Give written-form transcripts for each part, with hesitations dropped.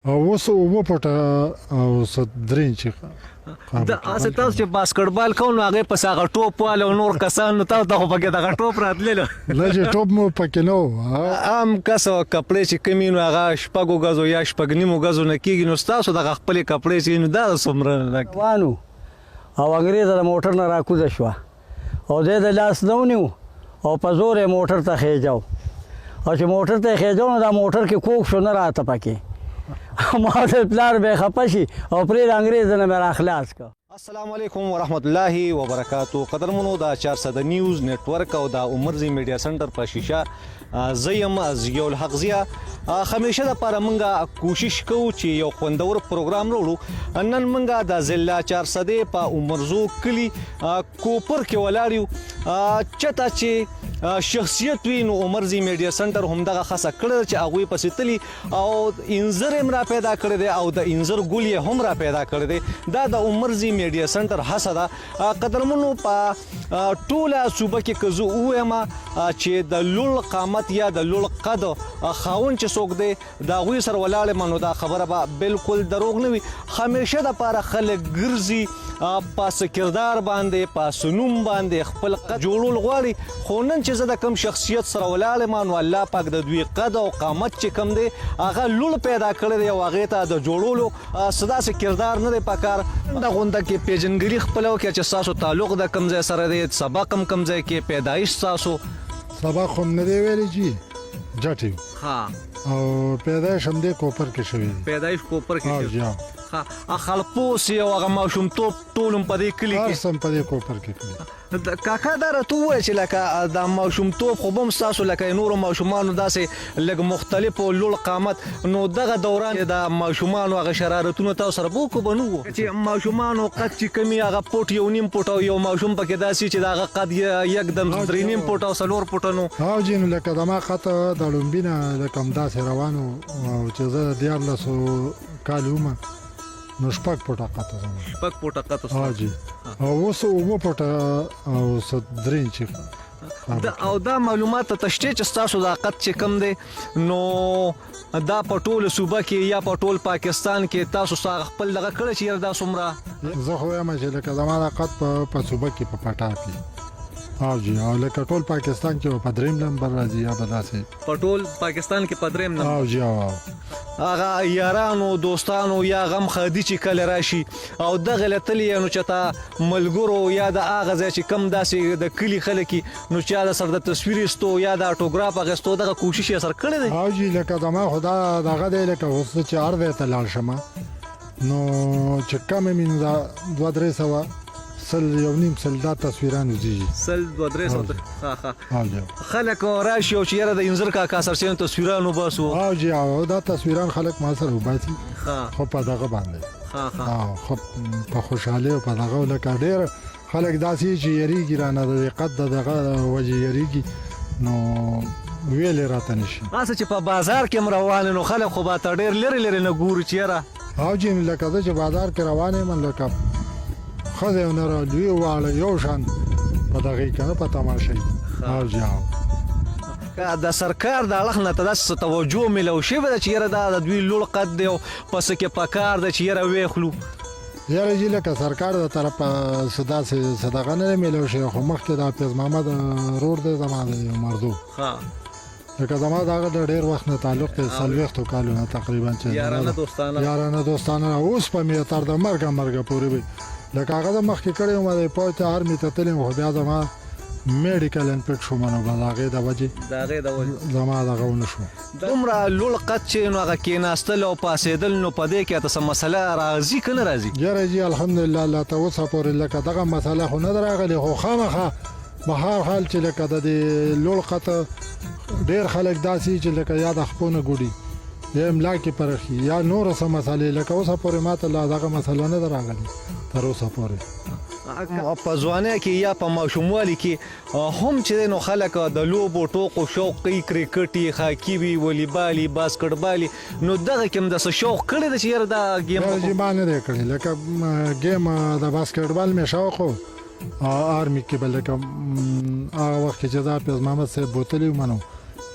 اوس وپټه او درې انچه دا اسه تاسو چې باسکټبال کوو نو هغه پس هغه ټوپ والا او نور کسان نو تاسو دغه پکې دغه ټوپ راتلل لږه ټوپ مو پکې نو عام کسو کپړې چې کمی نو هغه شپږو غزو یا شپږ نیمو غزو نه کیږي نو تاسو دغه خپل کپړې چې نو دا سمره وانو او انګريز د موټر نه راکوزه شو او د لاس نونیو او په زور موټر ته خېجاو او چې موټر ته خېجاو نو دا موټر کې کوک شو نه راته پکې ما د پلار به خپشي او پرې انګريز نه مې اخلاص کا. السلام علیکم ورحمت الله وبرکاتو. قدرمنو دا 400 نیوز نیټورک او دا عمرزي میډیا سنټر په شیشه زیم از یو الحق زیا همیشه د پاره مونږه کوشش کوو چې یو خوندور پروګرام وروړو. نن مونږه د ضلع 400 په عمرزو کلی کوپر کې ولاړیو چته چې شخصیت وی نو عمرزي میډیا سنټر هم دغه خاصه کړل چې هغه په ستلی او انزر هم را پیدا کړی دی او د انزر ګولې هم را پیدا کړی دی. دا د عمرزي میډیا سنټر حسده قدرمنو په ټوله صوبه کې کزو وایم چې د لوړ قامت یا د لوړ قد خاون چې څوک دی دا غوي سر ولاړ منو دا خبره به بالکل دروغ نه وي. همیشه د پاره خلک ګرځي پاس کردار باندې پاس نوم باندې خپل قد جوړول غواړي خو نن چې زه د کم شخصیت سره ولاړ ما نو الله پاک د دوی قد او قامت چې کم دی هغه لوړ پیدا کړی دی او هغه ته د جوړولو صدا سي کردار نه دی پکار. د غونډه کې پیژنګری خپلو کې چې تاسو تعلق د کم ځای سره دی سبق کم ځای کې پیدایش تاسو سبق هم نه دی ویلي جی جاټي ها او پیدایش هم د کوپر کې شوی پیدایش کوپر کې شوی ها خلپوس یو هغه ماشوم ټولم په دې کلی کې سم په دې کوپر کې کاکا دا راته وایي چې لکه دا ماشوم توپ خو بم تاسو لکه نورو ماشومانو داسې لږ مختلف او لوړ قامت نو دغه دوران د ماشومانو هغه شرارتونه تاسو سره بوکو بنو چې ماشومانو قد چې کمی هغه پټ یو نیم پټ او یو ماشوم پکې داسې چې دغه قد یکدم درې نیم پټ او څلور پټ نو ها جن لکه دما خطه د لومبینه لکه داسې روانو او چې زه د 14 کالومه نو شپږ پټه قطه زما شپږ پټه قطه ها جی او اوس پټه او درې انچه او دا معلومات ته تشته چې تاسو د قد چې کم دی نو دا په ټول صوبه کې یا په ټول پاکستان کې تاسو سره خپل دغه کړی چې دا څومره زه خو یم چې لکه زما د قد په صوبه کې په پټا کې ها جی او لکه ټول پاکستان کې په دریم نمبر راځي یا بداسه په ټول پاکستان کې په دریم نمبر ها جی هغه یارانو دوستانو یا غم خادي چې کله راشي او دغه لتلی نو چته ملګرو یا د اغه ځای چې کم داسې د کلی خلک نو چې دا سر د تصویر استو یا د اټوګراف اغستو دغه کوشش یې سر کړی دی. ها جی لکه دما خدا دغه دی لکه اوس چې ارده ته لاړ شمه نو چې کم مين دا 2-3 سل یو نیم سل دا تصویرانو زی سل 2-3 ها جی خلک راشي او چې د انزر کا سرسین تصویرانو باسو ها جی او دا تصویران خلک ما سره وباسي خو په دغه باندې ها خو په خوشاله او په دغه لکه ډیر خلک داسي چې یریږي رانه د قد دغه وجه یریږي نو ویل راته نشي اسه چې په بازار کې روان نو خلک خو به ډیر لری نه ګوري چیرې ها جی لکه چې بازار کې روانه من لکه خزه ونره دوی واله یو شان په دغه کې په تماشای ها جی د سرکار د اړخ نه تاسو توجه ملو شي به چې دا د دوی لوړ قد دی پس کې پکار د چیرې وېخلو یاره جی لکه سرکار د طرف صدا صدقه نه ملو شي خو مخکې د حافظ محمد رور د زمانه مردو ها لکه زما دغه د ډیر وخت نه تعلق ته سلوختو کالونه تقریبا چې یارانه دوستانه اوس په می تر د مرګ پورې وي لکه هغه د مخکې کړي مې په پوهه آرمي ته تلم خو بیا زما میډیکل انفیکشن منو بلاغه د وجه زما دغه ونشو دومره لوړ قد چې نو هغه کېناستل او پاسېدل نو په دې کې تاسو مسله راځي کنه راځي یاره جی الحمدلله الله تعالی پورې لکه دغه مسله خو نه راغلی خو خامخه په هر حال چې لکه د لوړ قد ډیر خلک داسي چې لکه یاد خپونه ګوډي یا املا کې پرخي یا نور څه مسالې لکه اوسه پورې ماته لا دغه مسله نه راغلی تر اوسه پورې په ځوانه کې یا په ماشوموالي کې هم چې نو خلک د لوبو ټوقو شوق کوي کرکټي هاکي وی والیبالي باسکټبالي نو دغه کوم د شوق کړی د چیر دا گیم جی باندې نه کړی لکه گیم د باسکټبال می شوق آرمی کې بل کوم هغه وخت چې دا په محمد صاحب بوتلی منو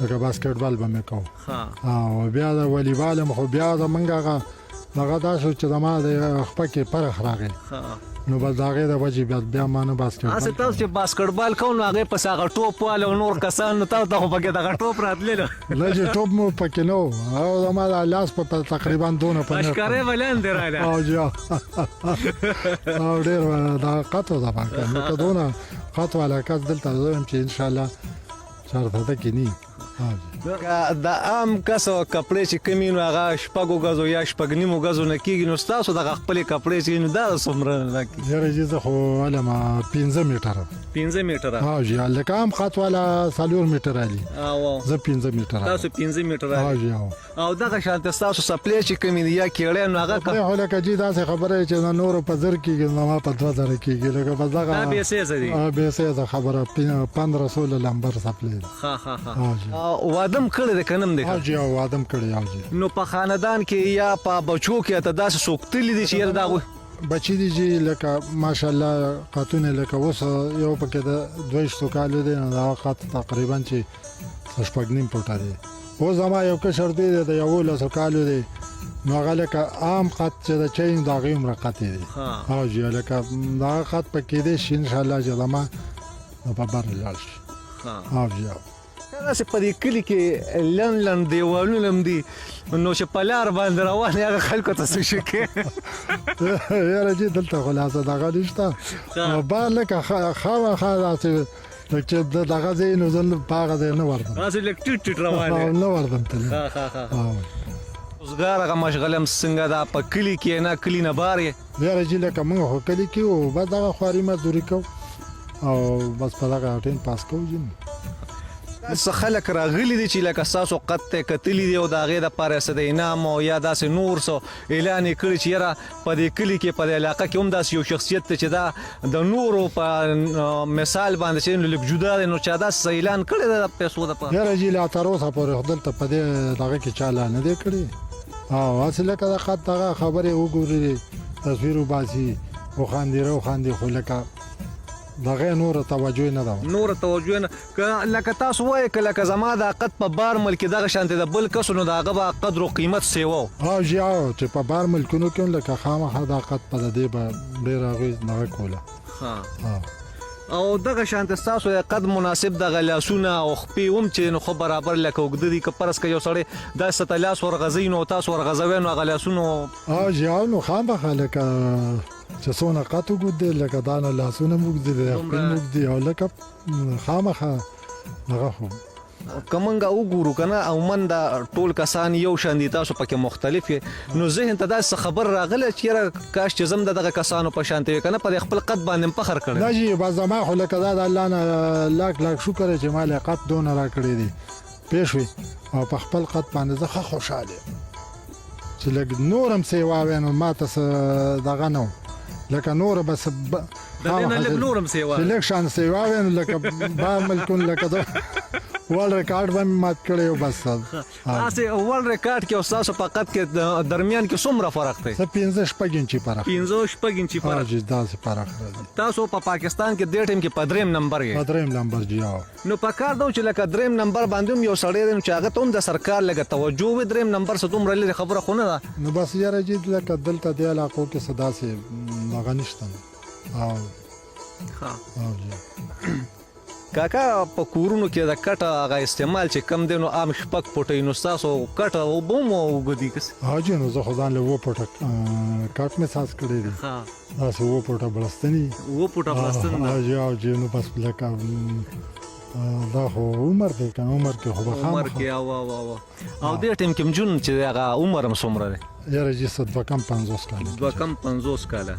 لکه باسکټبال به مې کوو ها او بیا د والیبال هم خو بیا زمونږ هغه دغه دا شو چې زما د خپه کې فرق راغی ها نو بس د هغې د وجې بیا ما نه اسه باسکټبال تاسو چې باسکټبال کوو نو هغې پسې هغه ټوپ واله او نور کسان نو تاسو ته خو پکې دغه ټوپ راتللو لږ ټوپ مو پکې نه و او زما د لاس په تقریبا دونه په اشکارې ولاندې راله او جا او ډېر دا قطو ده پاکه نو که دونه قط والا کس دلته زه یم چې انشاءالله چارته ته کې نی د عام کس کپړې چې کمی نو هغه شپږو غزو یا شپږ نیمو غزو نه کېږي نو ستاسو دغه خپلې کپړې چې نو دا څومره نه کېږي یاره جی زه خو علما 15 میټره 15 میټره ها جی لکه عام خط والا 4 میټر علي او زه 15 میټره تاسو 15 میټره ها جی او دغه شانته تاسو سپلې چې کمی یا کېړې نو هغه په هله کې جی دا څه خبره چې نور په زر کېږي نو ما په 2000 کېږي لکه بس دا دغه به څه زدي به څه خبره 1500 لمبر سپلې ها ها ها ها جی وادم کړی د کنم دی ها جی او ادم کړی ها جی نو په خاندان کې یا په بچو کې ته داسې سوکتلی دي چې دا بچی دي جی لکه ماشاءالله قاتونه لکه اوس یو پکې د 200 کال دی نو دا خط تقریبا چې شپږ نیم پټه دی او زما یو کشر دی د یو له کال دی نو هغه لکه عام خط چې د چین دا غیم رقط دی ها جی لکه دا خط پکې دی ان شاء الله چې زما په بار لاړ شي ها جی داسې په دې کلي کې لن دیوالونه هم دي نو چې په لار باندې روان هغه خلکو ته څه شي کوي یاره جی دلته خلاصه دغه نشته بار لکه خامخا داسې چې دغه ځای نو زه په هغه ځای نه ورځم داسې لږ ټیټ ټیټ روان یې نه ورځم تللی روزګار هغه مشغله هم څنګه ده په کلي کې نه کلي نه بار یې یاره جی لکه موږ خو کلي کې وو بس دغه خواري مزدوري کوو او بس په دغه ټایم پاس کوو جی څه خلک راغلي دي چې لکه ستاسو قد ته کتلي دي او د هغې دپاره څه د انعام او یا داسې نور څه اعلان یې کړي چې یاره په دې کلي کې په دې علاقه کې هم داسې یو شخصیت دی چې دا د نورو په مثال باندې چې لږ جدا دی نو چا داسې اعلان کړی دی د پیسو دپاره یاره جی لا تر اوسه پورې دلته په دې دغه کې چا لا نه دی کړی او هسې لکه د قد دغه خبرې وګوري تصویر وباسي وخاندي خو لکه دغه نور توجه نه ده نور توجه نه لکه تاسو وایي که لکه زما د قد په بار ملک دغه شانتې د بل کسو نو د هغه به قدر و قیمت سیوه او جی او چې په بار ملکونو کې لکه خامخا د قد په دې به ډېر هغوی دغه کوله او دغه شانتې ستاسو د قد مناسب دغه لاسونه او خپې هم چې نو خو برابر لکه اوږده دي که فرض که یو سړی داسې ته لاس ورغځوي نو تاسو ورغځوئ نو هغه لاسونو او جی او نو خامخا لکه چې څونه قط وګد دی لکه دا نه لاسونه موږ دي خپل موږ دي او لکه خامخا هغه خو که موږ وګورو که نه عموما د ټول کسان یو شان دي تاسو پکې مختلف یې نو ذهن ته داسې خبر راغلی چې یاره کاش چې زم د دغه کسانو په شانتې وي که نه په دې خپل قد باندې فخر کړی نه جی بس زما خو لکه دا د الله نه لاک شکر دی چې ما له قد دونه راکړی دی پوه شوې او په خپل قد باندې زه ښه خوشحاله یم چې لږ نور هم سیوا وی نو ما ته څه دغه نه لکه نور بس د دې نه لږ نور هم سیوا چې لږ شان سیوا وی نو لکه بار ملکون لکه دا ورلډ ریکارډ باندې مات کړی او بس تاسې ورلډ ریکارډ کې او ستاسو په قد کې درمیان کې څومره فرق دی څه 15-16 انچي فرق 15-16 انچي فرق جی داسې فرق راځي تاسو په پاکستان کې دې ټیم کې په دریم نمبر یې په دریم نمبر جی نو په کار دا چې لکه دریم نمبر باندې هم یو سړی دی چې هغه ته هم د سرکار لږه توجه وي دریم نمبر څه دومره لرې خبره خو نه ده نو بس یاره جی لکه دلته دې علاقو کې څه داسې دغه نشته او جی کاکا په کورونو کې د کټه هغه استعمال چې کم دی نو عام شپږ فوټه نو ستاسو کټه اوبه هم اوږده دي که جی نو زه خو ځان له 2 فوټه کټ مې ساس کړی دی داسې 2 فوټه بړستني 2 فوټه بړستن او جی نو بس لکه دا خو عمر دی کنه عمر کې خو به عمر کې او دې ټیم کې جون چې هغه عمر هم څومره دی یاره جی څه 2 کم 50 کاله 2 کم 50 کاله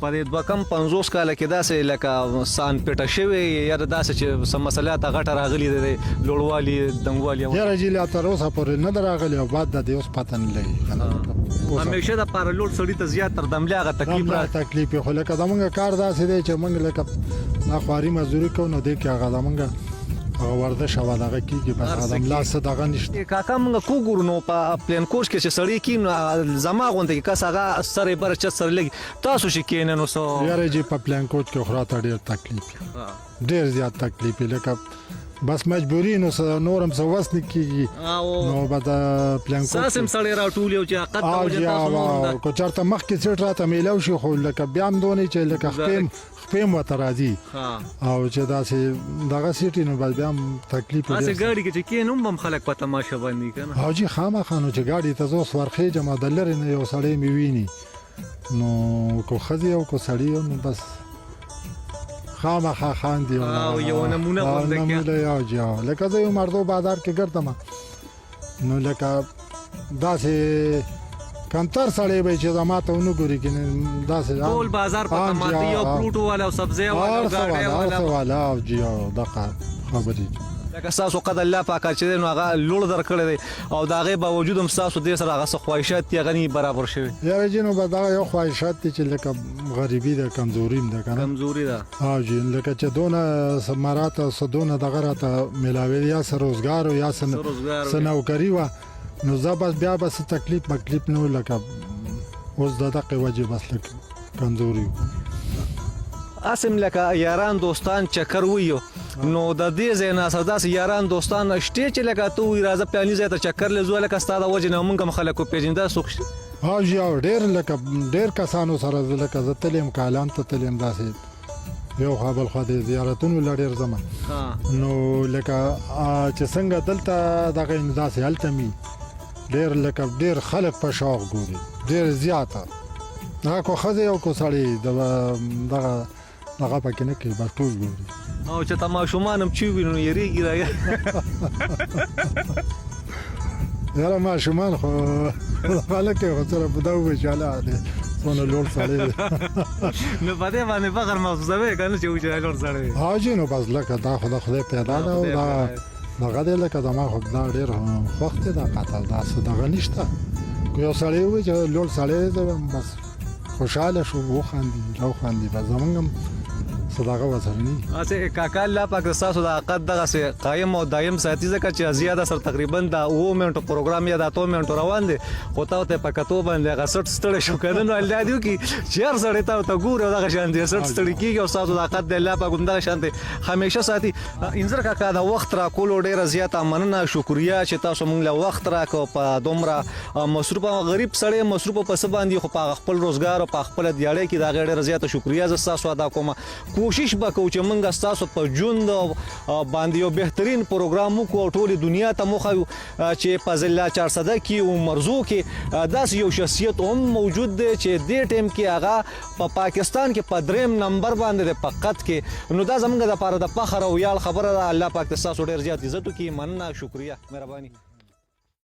په دې 2 کم 50 کاله کې داسې لکه سان پټه شوی یا داسې چې سم مسله ته غټه راغلی دی لوړوالي دنګوالي یاره جی لا تر اوسه پورې نه راغلی او بعد د دې اوس پته نه لګي همیشه د پاره لوړ سړی ته زیات تر دمله هغه تکلیف خو لکه زمونږ کار داسې دی چې موږ لکه دا خواري مزدوري کوو نو دې کې هغه زمونږ هغه ورزش او دغه کېږي بس هغه ملا څه دغه نشته کاکا موږ کوګورو نو په پلین کوچ کې چې سړی کېني نو زما غوندې کې کس هغه سر یې بر چت سره لګي تاسو چې کېنئ نو څه یاره جی په پلین کوچ کې خو راته ډېر تکلیف ډېر زیات تکلیف لکه بس مجبوري نو نورم څه وس نه کیږي نو به د پلان ساسم سړی راټول یو چې حقیقت ته وجه تاسو کو چرته مخکې سیټ راته میلاو شي خو لکه بیا هم دونې چې لکه خپم وته راځي او چې داسې دغه سیټ نو بیا هم تکلیف دی اسه ګاډي کې چې کینوم هم خلک په تماشه باندې کنه او جی خامخا نو چې ګاډي ته زو سورخې جما دلر نه یو سړی می ویني نو کو خزي او کو سړی نو بس خامخا خاندي او یو نمونه باندې کې نمونه یو جا لکه زه یو مردو بازار کې ګرځم نو لکه داسې کانتر سړی به چې زماته ونو ګوري کنه داسې ټول بازار په ټماټي او فروټ والا او سبزی والا او ګاډي والا او جی دغه خبرې لکه تاسو قد الله پاک چې نو هغه لوړ درکړی دی او دا غي باوجود هم تاسو دې سره هغه خواهشات یې غني برابر شوی یا جنو به دا یو خواهشات چې لکه غریبی ده کمزوري ده کنه کمزوري ده ها جی لکه چې دونه سمارات او سدونه دغه راته ملاوي یا سر روزګار او یا سنوکری و نو زبس بیا بس تکلیف نو لکه اوس دغه وجه بس لکه کمزوري اسم لکه یاران دوستان چکر ویو نو د دې زینا سرداس یاران دوستان شته چې لکه ته وی راځه پلاني ځای ته چکر لزو لکه ستاده وجه نه مونږ خلکو پیژنده سوخ ها جی ډیر کسانو سره لکه ز تلیم کالان ته تلیم داسې یو خپل خو د زیارتونو لړیر زمان نو لکه چې څنګه دلته دغه داسې التمی ډیر خلک په شوق ګوري ډیر زیاته دا کو خزه یو کو سړی دغه پکې نه کوي بس ټول ګوري او چې تماشومان هم چې ویني یریږي یاره ماشومان خو خلک خو سره په دغه وجاله دي څونه لوړ سړی نو په دې باندې فخر محسوسوي کنه چې وجه لوړ سړی ها جی نو بس لکه دا خدای پیدا ده او دغه دې لکه زما خو دا ډېر وخت دا قتل دا څه دغه نشته یو سړی وي چې لوړ سړی بس خوشاله شو وخاندي بس زمونږ صداقه وسرني اسه کاکا الله پاک تاسو د عقد دغه سه قائم او دایم ساتي ځکه چې زیاده سر تقریبا دا 2 منټو پروګرام یا دا 2 منټو روان دي خو ته پکاتو باندې غسټ ستړي شو کنه نو الله دیو کی چیر سره ته ګوره دغه شان دي سټ ستړي کیږي او تاسو د عقد الله پاک دغه شان دي همیشه ساتي انځر کاکا دا وخت را کول ډیره زیاته مننه شکریا چې تاسو مونږ له وخت را کو په دومره مصروف غریب سړی مصروف په سبا باندې خو په خپل روزګار او په خپل دیاړي کې دا ډیره زیاته شکریا ز تاسو ادا کوم کوشش وکړو چې موږ تاسو په ژوند باندې یو بهترین پروګرام وکړو ټول دنیا ته مخ چې په ضلع 400 کې او مرزو کې داس یو شخصیت هم موجود دی چې دې ټیم کې هغه په پاکستان کې په دریم نمبر باندې په قط کې نو دا زموږ د لپاره د فخر او یال خبره ده الله پاک تاسو ډیر زیات عزت وکړي مننه شکریا مهرباني